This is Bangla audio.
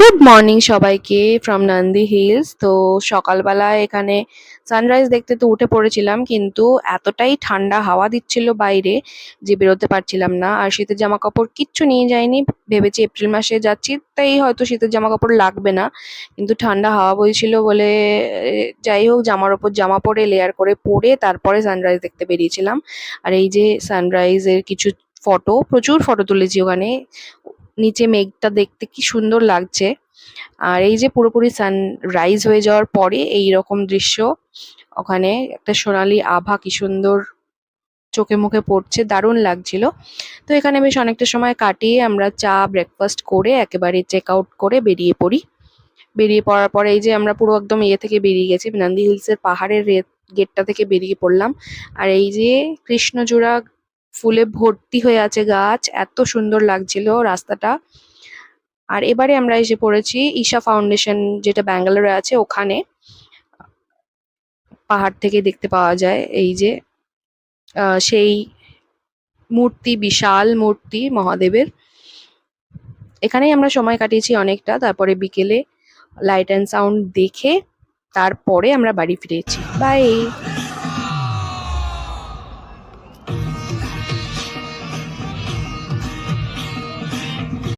গুড মর্নিং সবাইকে ফ্রম নন্দী হিলস। তো সকালবেলায় এখানে সানরাইজ দেখতে তো উঠে পড়েছিলাম, কিন্তু এতটাই ঠান্ডা হাওয়া দিচ্ছিল বাইরে যে বেরোতে পারছিলাম না। আর শীতের জামা কাপড় কিচ্ছু নিয়ে যাইনি, ভেবেছি এপ্রিল মাসে যাচ্ছি তাই হয়তো শীতের জামা কাপড় লাগবে না, কিন্তু ঠান্ডা হাওয়া বইছিল বলে যাই হোক জামার ওপর জামা পরে লেয়ার করে পরে তারপরে সানরাইজ দেখতে বেরিয়েছিলাম। আর এই যে সানরাইজের কিছু ফটো, প্রচুর ফটো তুলেছি ওখানে। নিচে মেঘটা দেখতে কি সুন্দর লাগছে। আর এই যে পুরোপুরি সানরাইজ হয়ে যাওয়ার পরে এই রকম দৃশ্য, ওখানে একটা সোনালী আভা কি সুন্দর চোখে মুখে পড়ছে, দারুণ লাগছিল। তো এখানে বেশ অনেকটা সময় কাটিয়ে আমরা চা ব্রেকফাস্ট করে একেবারে চেক আউট করে বেরিয়ে পড়ি। বেরিয়ে পড়ার পরে এই যে আমরা পুরো একদম ইয়ে থেকে বেরিয়ে গেছি, নন্দী হিলসের পাহাড়ের গেটটা থেকে বেরিয়ে পড়লাম। আর এই যে কৃষ্ণচূড়া ফুলে ভর্তি হয়ে আছে গাছ, এত সুন্দর লাগছিল রাস্তাটা। আর এবারে আমরা এসে পড়েছি ঈশা ফাউন্ডেশন, যেটা ব্যাঙ্গালোরে আছে ওখানে। পাহাড় থেকে দেখতে পাওয়া যায় এই যে সেই মূর্তি, বিশাল মূর্তি মহাদেবের। এখানেই আমরা সময় কাটিয়েছি অনেকটা। তারপরে বিকেলে লাইট অ্যান্ড সাউন্ড দেখে তারপরে আমরা বাড়ি ফিরেছি। বাই।